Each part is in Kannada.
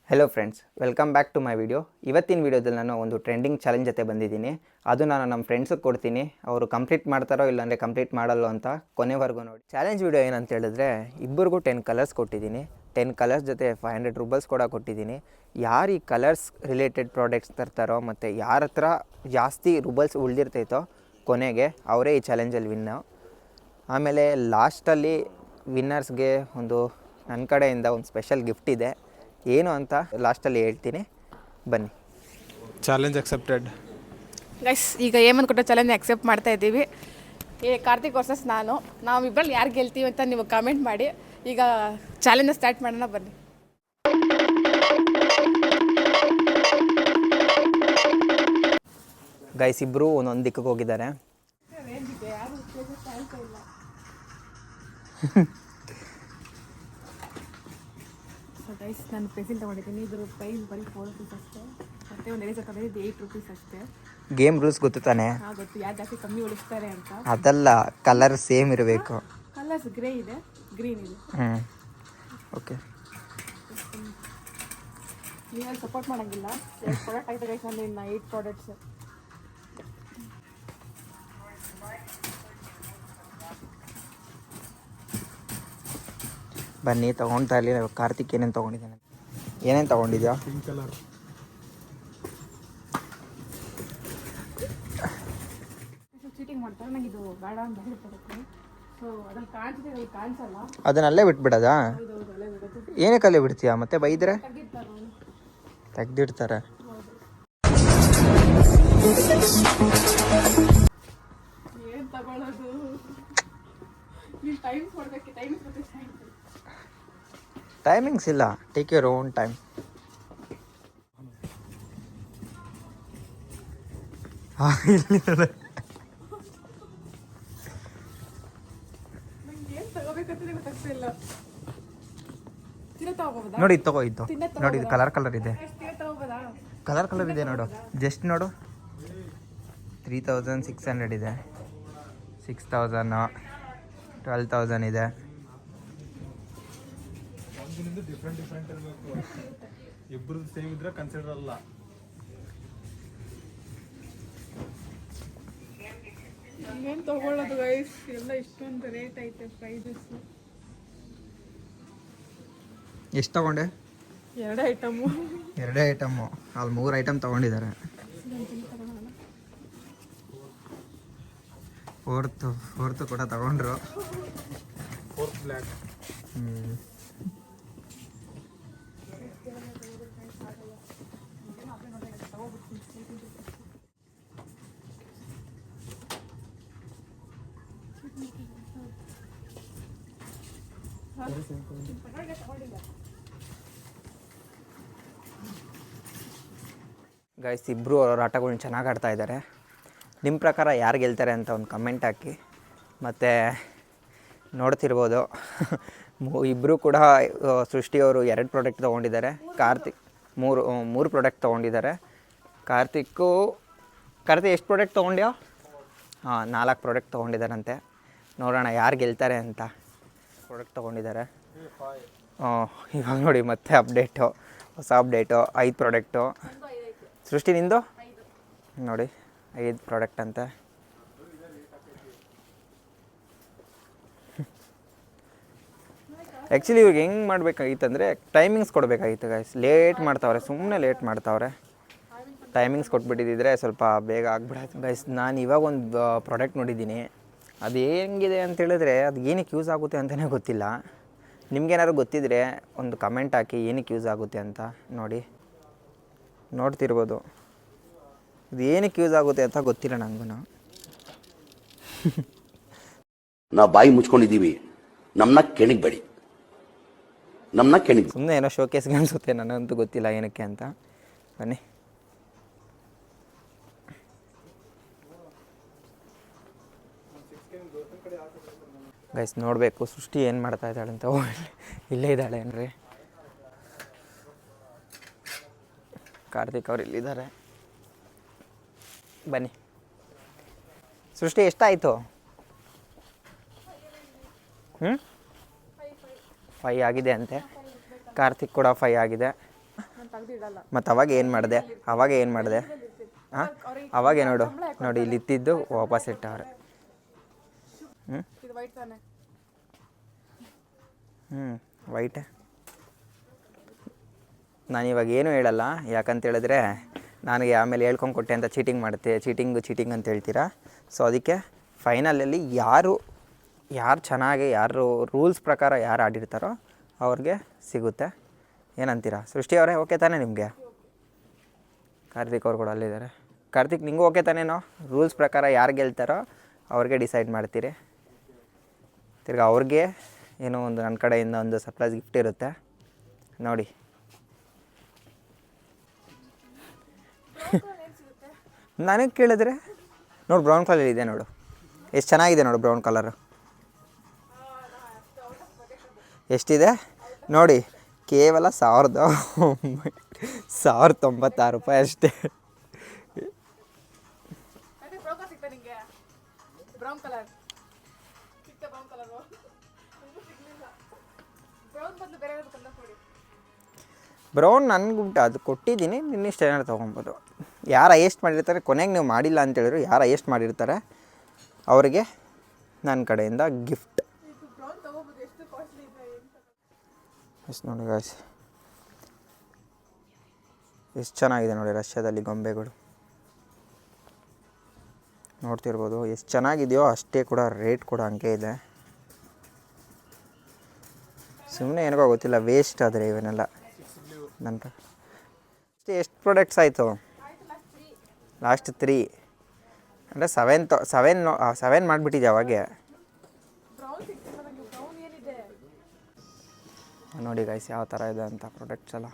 Hello friends, welcome back to my video. ಇವತ್ತಿನ ವೀಡಿಯೋದಲ್ಲಿ ನಾನು ಒಂದು ಟ್ರೆಂಡಿಂಗ್ ಚಾಲೆಂಜ್ ಜೊತೆ ಬಂದಿದ್ದೀನಿ. ಅದು ನಾನು ನಮ್ಮ ಫ್ರೆಂಡ್ಸಿಗೆ ಕೊಡ್ತೀನಿ. ಅವರು ಕಂಪ್ಲೀಟ್ ಮಾಡ್ತಾರೋ ಇಲ್ಲಾಂದರೆ ಕಂಪ್ಲೀಟ್ ಮಾಡಲ್ಲೋ ಅಂತ ಕೊನೆವರೆಗೂ ನೋಡಿ. ಚಾಲೆಂಜ್ ವೀಡಿಯೋ ಏನಂತ ಹೇಳಿದ್ರೆ, ಇಬ್ಬರಿಗೂ 10 ಕಲರ್ಸ್ ಕೊಟ್ಟಿದ್ದೀನಿ. 10 ಕಲರ್ಸ್ ಜೊತೆ 500 ರೂಪೀಸ್ ಕೂಡ ಕೊಟ್ಟಿದ್ದೀನಿ. ಯಾರು ಈ ಕಲರ್ಸ್ ರಿಲೇಟೆಡ್ ಪ್ರಾಡಕ್ಟ್ಸ್ ತರ್ತಾರೋ ಮತ್ತು ಯಾರ ಹತ್ರ ಜಾಸ್ತಿ ರೂಬಲ್ಸ್ ಉಳಿದಿರ್ತೈತೋ ಕೊನೆಗೆ ಅವರೇ ಈ ಚಾಲೆಂಜಲ್ಲಿ ವಿನ್ನು. ಆಮೇಲೆ ಲಾಸ್ಟಲ್ಲಿ ವಿನ್ನರ್ಸ್ಗೆ ಒಂದು ನನ್ನ ಕಡೆಯಿಂದ ಒಂದು ಸ್ಪೆಷಲ್ ಗಿಫ್ಟ್ ಇದೆ. ಏನು ಅಂತ ಲಾಸ್ಟಲ್ಲಿ ಹೇಳ್ತೀನಿ, ಬನ್ನಿ. Challenge accepted guys. ಈಗ ಏಮನ್ ಕೊಟ್ಟ ಚಾಲೆಂಜ್ ಅಕ್ಸೆಪ್ಟ್ ಮಾಡ್ತಾ ಇದ್ದೀವಿ. ಕಾರ್ತಿಕ್ ವರ್ಸಸ್ ನಾವಿಬ್ಬರಲ್ಲಿ ಯಾರು ಗೆಲ್ತೀವಿ ಅಂತ ನೀವು ಕಾಮೆಂಟ್ ಮಾಡಿ. ಈಗ ಚಾಲೆಂಜ್ ಸ್ಟಾರ್ಟ್ ಮಾಡೋಣ, ಬನ್ನಿ. ಗೈಸ್ ಇಬ್ಬರು ಒಂದೊಂದು ದಿಕ್ಕಿಗೆ ಹೋಗಿದ್ದಾರೆ. ಗೈಸ್, ನಾನು ಪೆನ್ಸಿಲ್ ತೊಗೊಂಡಿದ್ದೀನಿ. ಇದ್ರ ಪ್ರೈಸ್ ಬರೀ 4 ರೂಪೀಸ್ ಅಷ್ಟೇ. ಮತ್ತೆ ಒಂದು ಎರೇಸರ್ ತೊಗೊಂಡಿದ್ದು 8 ರೂಪೀಸ್ ಅಷ್ಟೇ. ಗೇಮ್ ರೂಲ್ಸ್ ಗೊತ್ತು ತಾನೆ? ಗೊತ್ತು, ಯಾರು ಜಾಸ್ತಿ ಕಮ್ಮಿ ಉಳಿಸ್ತಾರೆ ಅಂತ. ಅದಲ್ಲ, ಕಲರ್ ಸೇಮ್ ಇರಬೇಕು. ಕಲರ್ಸ್ ಗ್ರೇ ಇದೆ, ಗ್ರೀನ್ ಇದೆ. ಓಕೆ, ನೀವೇನು ಸಪೋರ್ಟ್ ಮಾಡೋಂಗಿಲ್ಲ. 8 ಪ್ರಾಡಕ್ಟ್ ಆಯ್ತು ಗೈಸ್, ನಾನು ಇನ್ನು 8 ಪ್ರಾಡಕ್ಟ್ಸ್. ಬನ್ನಿ ತೊಗೊಳ್ತಾ ಇರಲಿ. ಕಾರ್ತಿಕ್ ಏನೇನು ತೊಗೊಂಡಿದ್ದಾನೆ, ಏನೇನು ತೊಗೊಂಡಿದ್ಯಾ? Pink colour. ಚೀಟಿಂಗ್ ಮಾಡ್ತಾರೆ, ನನಗೆ ಇದು ಬೇಡ ಅಂತ ಹೇಳ್ತಾರೆ. ಸೊ ಅದ್ರಲ್ಲಿ ಕಾಣಿಸಿದೆ, ಅದ್ರಲ್ಲಿ ಕಾಣಿಸಲ್ಲ. ಅದನ್ನಲ್ಲೇ ಬಿಟ್ಬಿಡೋದಾ? ಏನಕ್ಕಲ್ಲೇ ಬಿಡ್ತೀಯಾ? ಮತ್ತೆ ಬೈದ್ರೆ ತೆಗ್ದಿಡ್ತಾರೆ. ಏನು ತಗೊಳ್ಳೋದು? ನೀವು ಟೈಮ್ಸ್ ಕೊಡಬೇಕು. ಟೈಮಿಂಗ್ಸ್ ಇಲ್ಲ, ಟೇಕ್ ಯುವರ್ ಓನ್ ಟೈಮ್. ನೋಡಿ ಇದು ತಗೋ, ಇದ್ದು ನೋಡಿ, ಇದು ಕಲರ್ ಇದೆ. ಕಲರ್ ಇದೆ ನೋಡು, ಜಸ್ಟ್ ನೋಡು. 3600 ಇದೆ, 6000, 12000 ಇದೆ. ಡಿಫ್ರೆಂಟ್ ಇರಬೇಕು. ಇಬ್ಬರದ್ದು ಸೇಮ್ ಇದ್ರೆ ಕನ್ಸಿಡರ್ ಅಲ್ಲ. ಏನು ತಗೊಳ್ಳೋದು ಗೈಸ್? ಎಲ್ಲ ಇಷ್ಟೊಂದು ರೇಟ್ ಐತೆ, ಪ್ರೈಸಸ್. ಎಷ್ಟು ತಗೊಂಡೆ? 2 ಐಟಮು. ಅಲ್ಲಿ 3 ಐಟಮ್ ತೊಗೊಂಡಿದ್ದಾರೆ. ಫೋರ್ತ್ ಕೂಡ ತಗೊಂಡ್ರು. Fourth black. ಗೈಸ್, ಇಬ್ಬರು ಅವ್ರ ಆಟಗಳನ್ನ ಚೆನ್ನಾಗಿ ಆಡ್ತಾ ಇದ್ದಾರೆ. ನಿಮ್ಮ ಪ್ರಕಾರ ಯಾರು ಗೆಲ್ತಾರೆ ಅಂತ ಒಂದು ಕಮೆಂಟ್ ಹಾಕಿ. ಮತ್ತು ನೋಡ್ತಿರ್ಬೋದು, ಇಬ್ಬರು ಕೂಡ ಸೃಷ್ಟಿಯವರು 2 ಪ್ರಾಡಕ್ಟ್ ತೊಗೊಂಡಿದ್ದಾರೆ. ಕಾರ್ತಿಕ್ 3 ಪ್ರಾಡಕ್ಟ್ ತೊಗೊಂಡಿದ್ದಾರೆ. ಕಾರ್ತಿಕ್ ಎಷ್ಟು ಪ್ರಾಡಕ್ಟ್ ತೊಗೊಂಡ್ಯೋ? 4 ಪ್ರಾಡಕ್ಟ್ ತೊಗೊಂಡಿದ್ದಾರಂತೆ. ನೋಡೋಣ ಯಾರು ಗೆಲ್ತಾರೆ ಅಂತ. ಪ್ರಾಡಕ್ಟ್ ತೊಗೊಂಡಿದ್ದಾರೆ. ಇವಾಗ ನೋಡಿ, ಮತ್ತೆ ಹೊಸ ಅಪ್ಡೇಟು 5 ಪ್ರಾಡಕ್ಟು. ಸೃಷ್ಟಿ ನಿಂದು ನೋಡಿ 5 ಪ್ರಾಡಕ್ಟ್ ಅಂತೆ. ಆ್ಯಕ್ಚುಲಿ ಇವ್ರಿಗೆ ಹೆಂಗೆ ಮಾಡಬೇಕಾಗಿತ್ತಂದರೆ ಟೈಮಿಂಗ್ಸ್ ಕೊಡಬೇಕಾಗಿತ್ತು ಗೈಸ್. ಲೇಟ್ ಮಾಡ್ತಾವ್ರೆ, ಸುಮ್ಮನೆ ಲೇಟ್ ಮಾಡ್ತಾವ್ರೆ. ಟೈಮಿಂಗ್ಸ್ ಕೊಟ್ಬಿಟ್ಟಿದ್ದರೆ ಸ್ವಲ್ಪ ಬೇಗ ಆಗ್ಬಿಡತ್ತೆ ಗೈಸ್. ನಾನು ಇವಾಗ ಒಂದು ಪ್ರಾಡಕ್ಟ್ ನೋಡಿದ್ದೀನಿ. ಅದು ಹೆಂಗಿದೆ ಅಂತೇಳಿದ್ರೆ, ಅದು ಏನಕ್ಕೆ ಯೂಸ್ ಆಗುತ್ತೆ ಅಂತಲೇ ಗೊತ್ತಿಲ್ಲ. ನಿಮ್ಗೇನಾದ್ರು ಗೊತ್ತಿದ್ದರೆ ಒಂದು ಕಮೆಂಟ್ ಹಾಕಿ, ಏನಕ್ಕೆ ಯೂಸ್ ಆಗುತ್ತೆ ಅಂತ. ನೋಡ್ತಿರ್ಬೋದು, ಇದು ಏನಕ್ಕೆ ಯೂಸ್ ಆಗುತ್ತೆ ಅಂತ ಗೊತ್ತಿಲ್ಲ ನನಗೂ. ನಾವು ಬಾಯಿ ಮುಚ್ಕೊಂಡಿದ್ದೀವಿ, ನಮ್ಮನ್ನ ಕೆಣಗಬೇಡಿ. ಸುಮ್ಮನೆ ಏನೋ ಶೋಕೇಸ್ಗೆ ಅನಿಸುತ್ತೆ, ನನಗಂತೂ ಗೊತ್ತಿಲ್ಲ ಏನಕ್ಕೆ ಅಂತ. ಬನ್ನಿ. ಗೈಸ್ ನೋಡಬೇಕು ಸೃಷ್ಟಿ ಏನು ಮಾಡ್ತಾ ಇದ್ದಾಳೆ ಅಂತ. ಇಲ್ಲೇ ಇದ್ದಾಳೆ ಏನ್ರಿ? ಕಾರ್ತಿಕ್ ಅವ್ರು ಇಲ್ಲಿದ್ದಾರೆ. ಬನ್ನಿ. ಸೃಷ್ಟಿ ಎಷ್ಟಾಯಿತು? 5 ಆಗಿದೆ ಅಂತೆ. ಕಾರ್ತಿಕ್ ಕೂಡ 5 ಆಗಿದೆ. ಮತ್ತು ಅವಾಗ ಏನು ಮಾಡಿದೆ ಹಾಂ ಅವಾಗೇ ನೋಡು ನೋಡಿ ಇಲ್ಲಿ ಇತ್ತಿದ್ದು ವಾಪಸ್ ಇಟ್ಟವ್ರೆ. ಇದು ವೈಟ್ ತಾನೆ. ವೈಟೇ. ನಾನಿವಾಗ ಏನೂ ಹೇಳಲ್ಲ, ಯಾಕಂತ ಹೇಳಿದ್ರೆ ನನಗೆ ಆಮೇಲೆ ಹೇಳ್ಕೊಂಡು ಕೊಟ್ಟೆ ಅಂತ ಚೀಟಿಂಗ್ ಅಂತ ಹೇಳ್ತೀರಾ. ಸೊ ಅದಕ್ಕೆ ಫೈನಲಲ್ಲಿ ಯಾರು ಚೆನ್ನಾಗಿ ರೂಲ್ಸ್ ಪ್ರಕಾರ ಯಾರು ಆಡಿರ್ತಾರೋ ಅವ್ರಿಗೆ ಸಿಗುತ್ತೆ. ಏನಂತೀರಾ ಸೃಷ್ಟಿ ಅವರೇ? ಓಕೆ ತಾನೇ ನಿಮಗೆ? ಕಾರ್ತಿಕ್ ಅವ್ರು ಕೂಡ ಅಲ್ಲಿದ್ದಾರೆ. ಕಾರ್ತಿಕ್ ನಿಂಗೂ ಓಕೆ ತಾನೇನೋ? ರೂಲ್ಸ್ ಪ್ರಕಾರ ಯಾರು ಗೆಲ್ತಾರೋ ಅವ್ರಿಗೆ ಡಿಸೈಡ್ ಮಾಡ್ತೀರಿ. ತಿರ್ಗಿ ಅವ್ರಿಗೆ ಏನೋ ಒಂದು ನನ್ನ ಕಡೆಯಿಂದ ಒಂದು ಸರ್ಪ್ರೈಸ್ ಗಿಫ್ಟ್ ಇರುತ್ತೆ ನೋಡಿ. ನನಗೆ ಕೇಳಿದ್ರೆ ನೋಡು ಬ್ರೌನ್ ಕಲರ್ ಇದೆ ನೋಡು, ಎಷ್ಟು ಚೆನ್ನಾಗಿದೆ ನೋಡು ಬ್ರೌನ್ ಕಲರು. ಎಷ್ಟಿದೆ ನೋಡಿ, ಕೇವಲ 1096 ರೂಪಾಯಿ ಅಷ್ಟೇ. ಬ್ರೌನ್ ನನಗೆ ಅದು ಕೊಟ್ಟಿದ್ದೀನಿ, ನಿನ್ನಿಷ್ಟ ಏನಾದ್ರು ತೊಗೊಬೋದು. ಯಾರು ಹೈಯೆಸ್ಟ್ ಮಾಡಿರ್ತಾರೆ, ಕೊನೆಗೆ ನೀವು ಮಾಡಿಲ್ಲ ಅಂತೇಳಿದ್ರು, ಯಾರು ಹೈಯೆಸ್ಟ್ ಮಾಡಿರ್ತಾರೆ ಅವರಿಗೆ ನನ್ನ ಕಡೆಯಿಂದ ಗಿಫ್ಟ್. ಎಷ್ಟು ನೋಡಿ ಗಾಯ್ಸ್, ಎಷ್ಟು ಚೆನ್ನಾಗಿದೆ ನೋಡಿ ರಷ್ಯಾದಲ್ಲಿ ಗೊಂಬೆಗಳು ನೋಡ್ತಿರ್ಬೋದು. ಎಷ್ಟು ಚೆನ್ನಾಗಿದೆಯೋ ಅಷ್ಟೇ ಕೂಡ ರೇಟ್ ಕೂಡ ಹಂಗೆ ಇದೆ. ಸುಮ್ಮನೆ ಏನೋ ಗೊತ್ತಿಲ್ಲ, ವೇಸ್ಟ್ ಆದರೆ ಇವನ್ನೆಲ್ಲ ನನ್ನ ಎಷ್ಟು ಪ್ರಾಡಕ್ಟ್ಸ್ ಆಯಿತು? ಲಾಸ್ಟ್ 3 ಅಂದರೆ 7 ಮಾಡಿಬಿಟ್ಟಿದ್ದೆ ಅವಾಗೆ. ನೋಡಿ ಗೈಸ್ ಯಾವ ಥರ ಇದೆ ಅಂತ ಪ್ರಾಡಕ್ಟ್ಸ್ ಎಲ್ಲ.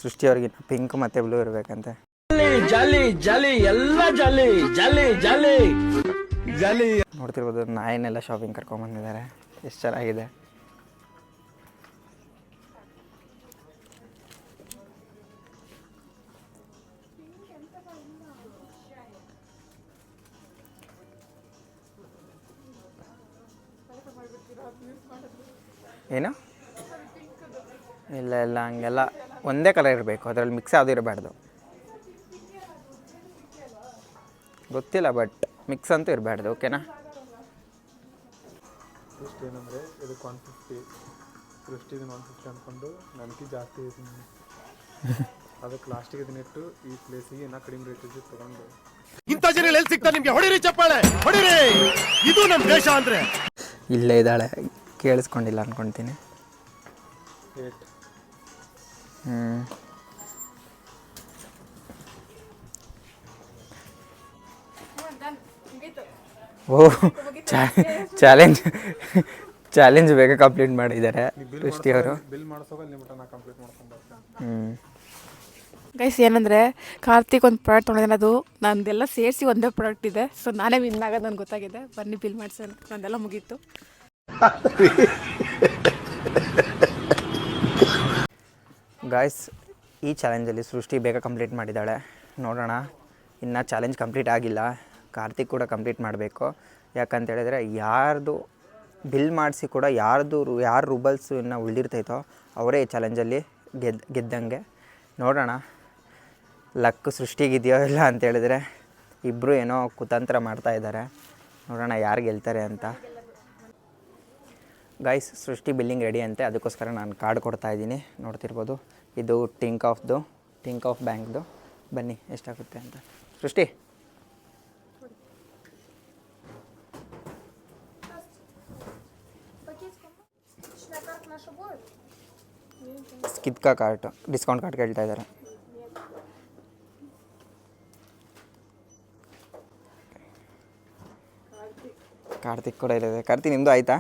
ಸೃಷ್ಟಿಯವ್ರಿಗೆ ಪಿಂಕ್ ಮತ್ತು ಬ್ಲೂ ಇರಬೇಕಂತೆ. ನೋಡ್ತಿರ್ಬೋದು ನಾಯಿನೆಲ್ಲ ಶಾಪಿಂಗ್ ಕರ್ಕೊಂಡ್ಬಂದಿದ್ದಾರೆ, ಎಷ್ಟು ಚೆನ್ನಾಗಿದೆ. ಏನು ಇಲ್ಲ ಹಂಗೆಲ್ಲ ಒಂದೇ ಕಲರ್ ಇರಬೇಕು, ಅದರಲ್ಲಿ ಮಿಕ್ಸ್ ಯಾವುದೂ ಇರಬಾರ್ದು. ಗೊತ್ತಿಲ್ಲ ಬಟ್ ಮಿಕ್ಸ್ ಅಂತೂ ಇರಬಾರ್ದು. ಓಕೆನಾ? ಇಷ್ಟು ಏನಂದರೆ ಇದಕ್ಕೆ 150, ಸೃಷ್ಟಿಗೆ 150 ಅಂದ್ಕೊಂಡು ನನಗೆ ಜಾಸ್ತಿ ಇದ್ದೀನಿ. ಅದಕ್ಕೆ ಲಾಸ್ಟಿಗೆ ಇದನ್ನಿಟ್ಟು ಈ ಪ್ಲೇಸಿಗೆ ಇನ್ನೂ ಕಡಿಮೆ ರೇಟಿಗೆ ತೊಗೊಂಡು. ಇಂಥ ಜನ ಎಲ್ಲಿ ಸಿಗ್ತಾರೆ ನಿಮಗೆ? ಹೊಡಿರಿ ಚಪ್ಪಾಳೆ ಹೊಡಿರಿ, ಇದು ನಮ್ಮ ದೇಶ ಅಂದರೆ. ಇಲ್ಲೇ ಇದ್ದಾಳೆ, ಕೇಳಿಸ್ಕೊಂಡಿಲ್ಲ ಅಂದ್ಕೊಳ್ತೀನಿ. ಓಹ್ ಚಾಲೆಂಜ್ ಬೇಗ ಕಂಪ್ಲೀಟ್ ಮಾಡಿದ್ದಾರೆ ಸೃಷ್ಟಿಯವರು. ಬಿಲ್ ಮಾಡಿಸೋಕೆ ಅಲ್ಲಿ ಮಟ್ಟ ನಾ ಕಂಪ್ಲೀಟ್ ಮಾಡ್ಕೊಂಡು ಗೈಸ್ ಏನಂದರೆ ಕಾರ್ತಿಕ್ ಒಂದು ಪ್ರಾಡಕ್ಟ್ ತೊಗೊಂಡಿದ್ದಾನೆ, ಅದು ನಂದೆಲ್ಲ ಸೇರಿಸಿ ಒಂದೇ ಪ್ರಾಡಕ್ಟ್ ಇದೆ. ಸೊ ನಾನೇ ವಿನ್ ಆಗೋದು ನನಗೆ ಗೊತ್ತಾಗಿದೆ. ಬನ್ನಿ ಬಿಲ್ ಮಾಡಿಸೋಣ, ನಂದೆಲ್ಲ ಮುಗೀತು. ಗಾಯ್ಸ್ ಈ ಚಾಲೆಂಜಲ್ಲಿ ಸೃಷ್ಟಿ ಬೇಗ ಕಂಪ್ಲೀಟ್ ಮಾಡಿದ್ದಾಳೆ. ನೋಡೋಣ, ಇನ್ನು ಚಾಲೆಂಜ್ ಕಂಪ್ಲೀಟ್ ಆಗಿಲ್ಲ. ಕಾರ್ತಿಕ್ ಕೂಡ ಕಂಪ್ಲೀಟ್ ಮಾಡಬೇಕು. ಯಾಕಂತೇಳಿದರೆ ಯಾರ್ದು ಬಿಲ್ ಮಾಡಿಸಿ ಕೂಡ ಯಾರು ರೂಬಲ್ಸ್ ಇನ್ನು ಉಳಿದಿರ್ತೈತೋ ಅವರೇ ಈ ಚಾಲೆಂಜಲ್ಲಿ ಗೆದ್ದಂಗೆ. ನೋಡೋಣ ಲಕ್ ಸೃಷ್ಟಿಗಿದೆಯೋ ಇಲ್ಲ ಅಂತೇಳಿದರೆ. ಇಬ್ಬರು ಏನೋ ಕುತಂತ್ರ ಮಾಡ್ತಾಯಿದ್ದಾರೆ, ನೋಡೋಣ ಯಾರು ಗೆಲ್ತಾರೆ ಅಂತ. ಗೈಸ್ ಸೃಷ್ಟಿ ಬಿಲ್ಲಿಂಗ್ ರೆಡಿ ಅಂತೆ, ಅದಕ್ಕೋಸ್ಕರ ನಾನು ಕಾರ್ಡ್ ಕೊಡ್ತಾಯಿದ್ದೀನಿ. ನೋಡ್ತಿರ್ಬೋದು, ಇದು ಟಿಂಕ್ ಆಫ್ ಬ್ಯಾಂಕ್ದು. ಬನ್ನಿ ಎಷ್ಟಾಗುತ್ತೆ ಅಂತ. ಸೃಷ್ಟಿ ಸ್ಕಿದ್ಕಾ ಕಾರ್ಟ್ ಡಿಸ್ಕೌಂಟ್ ಕಾರ್ಡ್ ಕೇಳ್ತಾ ಇದ್ದಾರೆ. ಕಾರ್ತಿಕ್ ಕೂಡ ಇದೆ. ಕಾರ್ತಿಕ್ ನಿಮ್ಮದು ಆಯಿತಾ?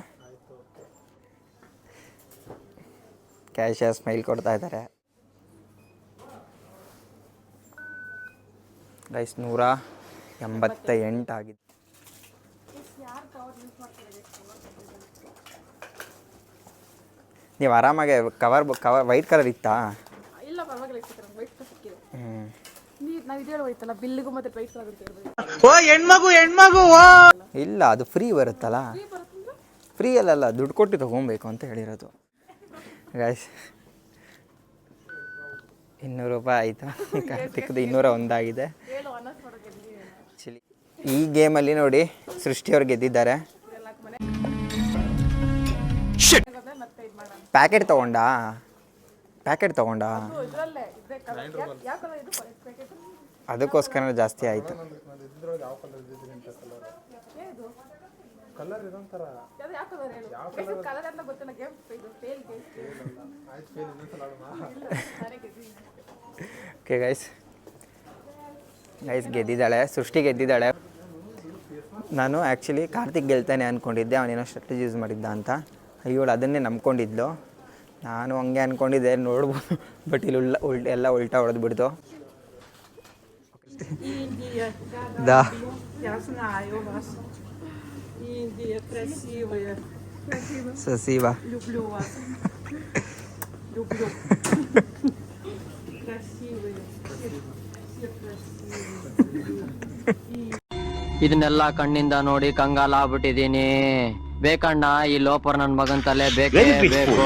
ಕ್ಯಾಶಿಯರ್ ಸ್ಮೈಲ್ ಕೊಡ್ತಾ ಇದ್ದಾರೆ. ಗೈಸ್ 188 ಆಗಿದೆ. ನೀವು ಆರಾಮಾಗಿ ಕವರ್ ವೈಟ್ ಕಲರ್ ಇತ್ತಾ? ಇಲ್ಲ ಪರವಾಗಿಲ್ಲ, ವೈಟ್ ಸಿಕ್ಕಿದೆ. ನಾವು ಇದು ಹೇಳೋಯ್ತಲ್ಲ ಬಿಲ್ಲಿಗೂ ಮತ್ತೆ ಪ್ರೈಸ್ ಅಂತ ಹೇಳ್ಬೋದು. ಇಲ್ಲ ಅದು ಫ್ರೀ ಬರುತ್ತಲ್ಲ, ಫ್ರೀ ಅಲ್ಲಲ್ಲ ದುಡ್ಡು ಕೊಟ್ಟು ತೊಗೊಬೇಕು ಅಂತ ಹೇಳಿರೋದು. ಗೈಸ್ 200 ರೂಪಾಯಿ ಆಯಿತಾ? ಕಾರ್ತಿಕ್ದು 201 ಆಗಿದೆ. ಆ್ಯಕ್ಚುಲಿ ಈ ಗೇಮಲ್ಲಿ ನೋಡಿ ಸೃಷ್ಟಿಯವ್ರು ಗೆದ್ದಿದ್ದಾರೆ. ಪ್ಯಾಕೆಟ್ ತೊಗೊಂಡಾ? ಅದಕ್ಕೋಸ್ಕರ ಜಾಸ್ತಿ ಆಯಿತು. ಕಲರ್ ಇದೊಂಥರ ಓಕೆ ಗೈಸ್ ಗೆದ್ದಿದ್ದಾಳೆ, ಸೃಷ್ಟಿ ಗೆದ್ದಿದ್ದಾಳೆ. ನಾನು ಆ್ಯಕ್ಚುಲಿ ಕಾರ್ತಿಕ್ ಗೆಲ್ತಾನೆ ಅಂದ್ಕೊಂಡಿದ್ದೆ, ಅವನೇನೋ ಸ್ಟ್ರಾಟಜಿ ಯೂಸ್ ಮಾಡಿದ್ದ ಅಂತ. ಇವಳು ಅದನ್ನೇ ನಂಬ್ಕೊಂಡಿದ್ಲು. ನಾನು ಹಂಗೆ ಅಂದ್ಕೊಂಡಿದ್ದೆ, ನೋಡ್ಬೋದು. ಬಟ್ ಇಲ್ಲಿ ಎಲ್ಲ ಉಲ್ಟಾ ಹೊಡೆದು ಬಿಡ್ತು. Да. Я знаю вас. Индия красивая. Спасибо. Люблю вас. Люблю. Красивые. Все красивые. ಇದನ್ನೆಲ್ಲ ಕಣ್ಣಿಂದ ನೋಡಿ ಕಂಗಾಲಾಗ್ಬಿಟ್ಟಿದೀನಿ. ಬೇಕಣ್ಣ ಈ ಲೋಪರ್ ನನ್ನ ಮಗನ್ ತಲೆ ಬೇಕೇ ಬೇಕು.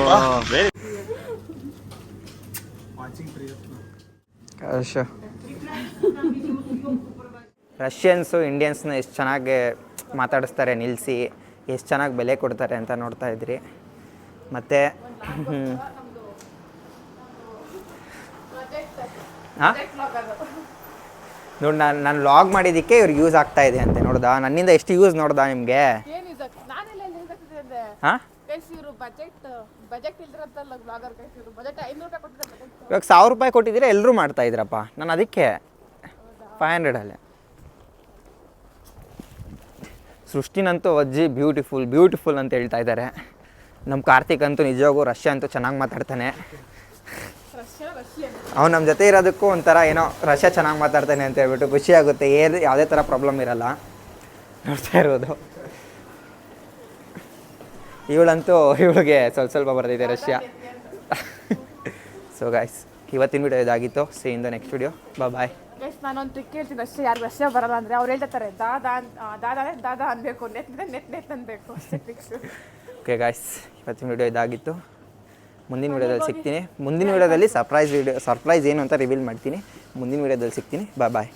ರಷ್ಯನ್ಸು ಇಂಡಿಯನ್ಸ್ನ ಎಷ್ಟು ಚೆನ್ನಾಗಿ ಮಾತಾಡಿಸ್ತಾರೆ, ನಿಲ್ಲಿಸಿ ಎಷ್ಟು ಚೆನ್ನಾಗಿ ಬೆಲೆ ಕೊಡ್ತಾರೆ ಅಂತ ನೋಡ್ತಾ ಇದ್ರಿ. ಮತ್ತು ಹಾಂ ನೋಡಿ, ನಾನು ಲಾಗ್ ಮಾಡಿದ್ದಕ್ಕೆ ಇವ್ರಿಗೆ ಯೂಸ್ ಆಗ್ತಾ ಇದೆ ಅಂತ ನೋಡ್ದಾ? ನನ್ನಿಂದ ಎಷ್ಟು ಯೂಸ್ ನೋಡ್ದಾ ನಿಮಗೆ? ಹಾಂ ಇವಾಗ 1000 ರೂಪಾಯಿ ಕೊಟ್ಟಿದ್ದೀರಾ, ಎಲ್ಲರೂ ಮಾಡ್ತಾ ಇದ್ರಪ್ಪ. ನಾನು ಅದಕ್ಕೆ 500 ಸೃಷ್ಟಿನಂತೂ ಅಜ್ಜಿ ಬ್ಯೂಟಿಫುಲ್ ಅಂತ ಹೇಳ್ತಾ ಇದ್ದಾರೆ. ನಮ್ಮ ಕಾರ್ತಿಕ್ ಅಂತೂ ನಿಜವಾಗೂ ರಷ್ಯಾ ಅಂತೂ ಚೆನ್ನಾಗಿ ಮಾತಾಡ್ತಾನೆ. ಅವ್ನು ನಮ್ಮ ಜೊತೆ ಇರೋದಕ್ಕೂ ಒಂಥರ ಏನೋ ರಷ್ಯಾ ಚೆನ್ನಾಗಿ ಮಾತಾಡ್ತಾನೆ ಅಂತ ಹೇಳ್ಬಿಟ್ಟು ಖುಷಿ ಆಗುತ್ತೆ. ಯಾವುದೇ ಥರ ಪ್ರಾಬ್ಲಮ್ ಇರಲ್ಲ ನೋಡ್ತಾ ಇರೋದು. ಇವಳಿಗೆ ಸ್ವಲ್ಪ ಬರ್ತಿದೆ ರಷ್ಯಾ. ಸೊ ಗಾಯ್ಸ್, ಇವತ್ತಿನ ವಿಡಿಯೋ ಇದಾಗಿತ್ತು. See in the next video. Bye. ನಾನೊಂದು ಟ್ರಿಕ್ ಹೇಳ್ತೀನಿ ಅಷ್ಟೇ. ಯಾರು ರಷ್ಯಾ ಬರಲ್ಲ ಅಂದರೆ ಅವ್ರು ಹೇಳ್ತಾರೆ ದಾದಾ ಅನ್ಬೇಕು, ನೆಟ್ ಅನ್ಬೇಕು ಅಷ್ಟೇ ಟ್ರಿಕ್ಸ್. ಓಕೆ ಗಾಯ್ಸ್, ಇವತ್ತಿನ ವಿಡಿಯೋ ಇದಾಗಿತ್ತು. ಮುಂದಿನ ವಿಡಿಯೋದಲ್ಲಿ ಸಿಗ್ತೀನಿ. ಮುಂದಿನ ವಿಡಿಯೋದಲ್ಲಿ ಸರ್ಪ್ರೈಸ್ ಏನು ಅಂತ ರಿವೀಲ್ ಮಾಡ್ತೀನಿ. ಮುಂದಿನ ವಿಡಿಯೋದಲ್ಲಿ ಸಿಗ್ತೀನಿ. ಬಾಯ್.